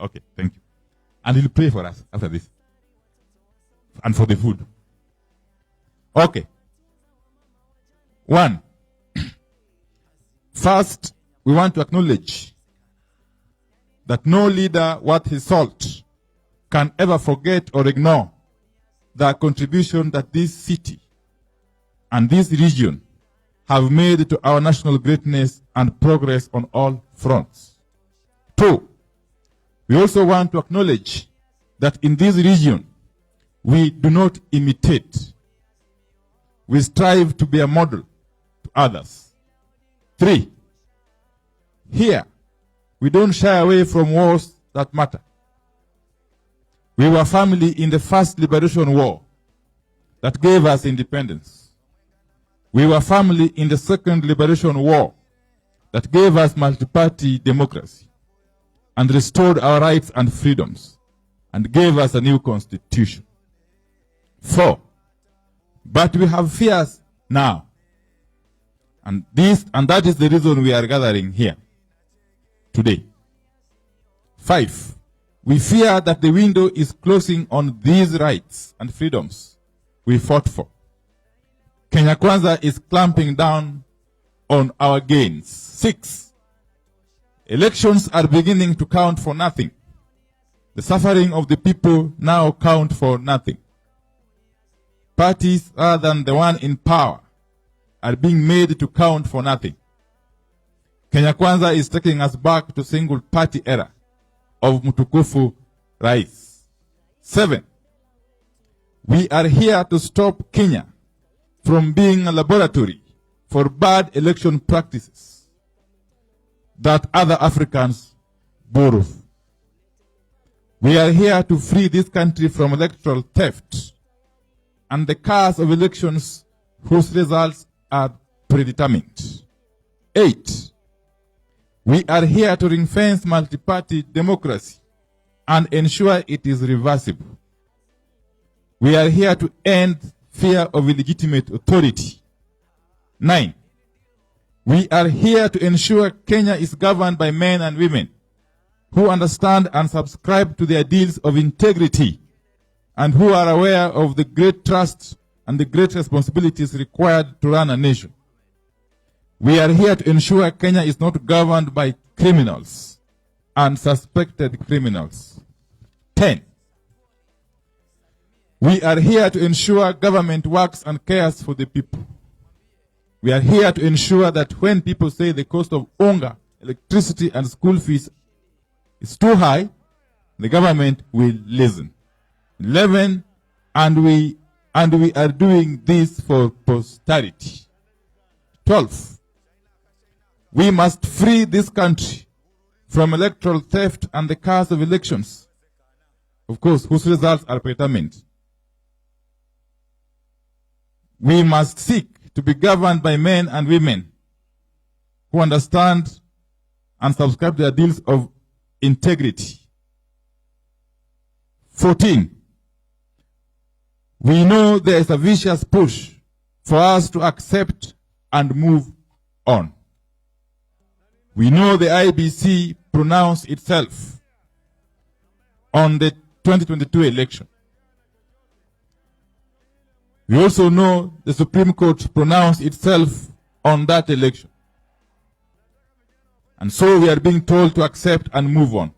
Okay, thank you. And he'll pray for us after this. And for the food. Okay. 1. First, we want to acknowledge that no leader worth his salt can ever forget or ignore the contribution that this city and this region have made to our national greatness and progress on all fronts. 2, we also want to acknowledge that in this region, we do not imitate. We strive to be a model to others. 3, here, we don't shy away from wars that matter. We were family in the first liberation war that gave us independence. We were family in the second liberation war that gave us multi-party democracy and restored our rights and freedoms and gave us a new constitution. 4, but we have fears now. And that is the reason we are gathering here today. 5, we fear that the window is closing on these rights and freedoms we fought for. Kenya Kwanza is clamping down on our gains. 6, elections are beginning to count for nothing. The suffering of the people now count for nothing. Parties other than the one in power are being made to count for nothing. Kenya Kwanza is taking us back to single party era of Mtukufu Rais. 7, we are here to stop Kenya from being a laboratory for bad election practices that other Africans borrow. We are here to free this country from electoral theft and the chaos of elections whose results are predetermined. 8, we are here to ring-fence multi-party democracy and ensure it is reversible. We are here to end fear of illegitimate authority. 9, we are here to ensure Kenya is governed by men and women who understand and subscribe to the ideals of integrity and who are aware of the great trust and the great responsibilities required to run a nation. We are here to ensure Kenya is not governed by criminals and suspected criminals. 10, we are here to ensure government works and cares for the people. We are here to ensure that when people say the cost of unga, electricity, and school fees is too high, the government will listen. 11, and we are doing this for posterity. 12, we must free this country from electoral theft and the chaos of elections, of course, whose results are predetermined. We must seek to be governed by men and women who understand and subscribe to the ideals of integrity. 14, we know there is a vicious push for us to accept and move on. We know the IEBC pronounced itself on the 2022 election. We also know the Supreme Court pronounced itself on that election. And so we are being told to accept and move on.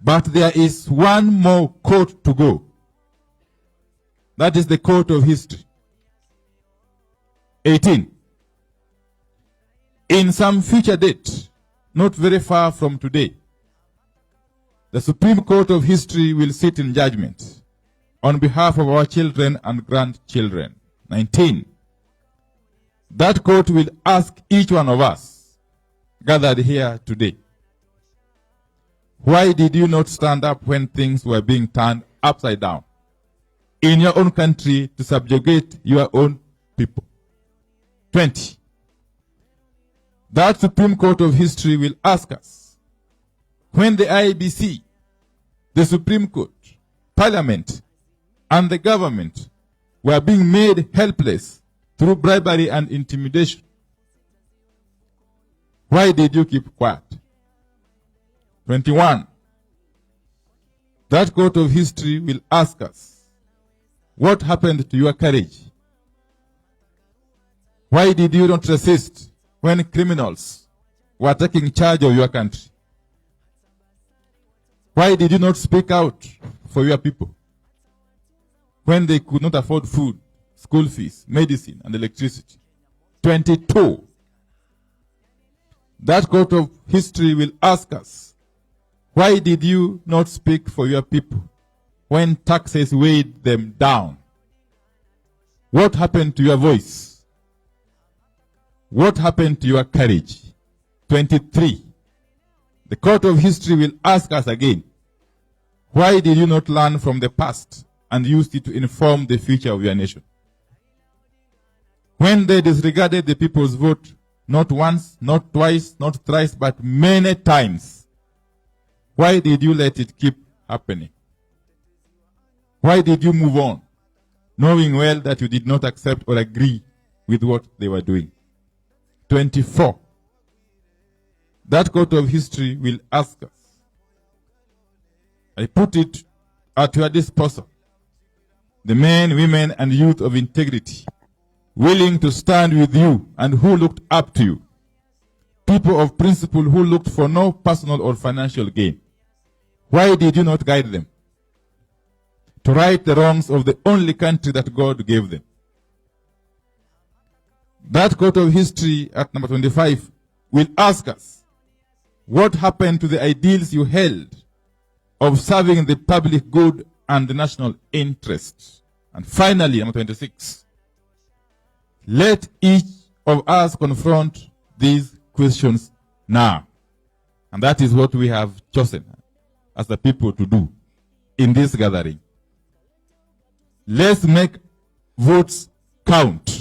But there is one more court to go. That is the court of history. 18. In some future date, not very far from today, the Supreme Court of History will sit in judgment on behalf of our children and grandchildren. 19. That court will ask each one of us gathered here today, why did you not stand up when things were being turned upside down in your own country to subjugate your own people? 20. That Supreme Court of History will ask us, when the IEBC, the Supreme Court, Parliament, and the government were being made helpless through bribery and intimidation, why did you keep quiet? 21. That court of history will ask us, what happened to your courage? Why did you not resist when criminals were taking charge of your country? Why did you not speak out for your people when they could not afford food, school fees, medicine, and electricity? 22. That court of history will ask us, why did you not speak for your people when taxes weighed them down? What happened to your voice? What happened to your courage? 23. The court of history will ask us again, why did you not learn from the past and use it to inform the future of your nation? When they disregarded the people's vote, not once, not twice, not thrice, but many times, why did you let it keep happening? Why did you move on, knowing well that you did not accept or agree with what they were doing? 24. That court of history will ask us, I put it at your disposal, the men, women, and youth of integrity, willing to stand with you and who looked up to you, people of principle who looked for no personal or financial gain. Why did you not guide them to right the wrongs of the only country that God gave them? That court of history at number 25 will ask us, what happened to the ideals you held of serving the public good and the national interest? And finally, number 26, let each of us confront these questions now. And that is what we have chosen as the people to do in this gathering. Let's make votes count.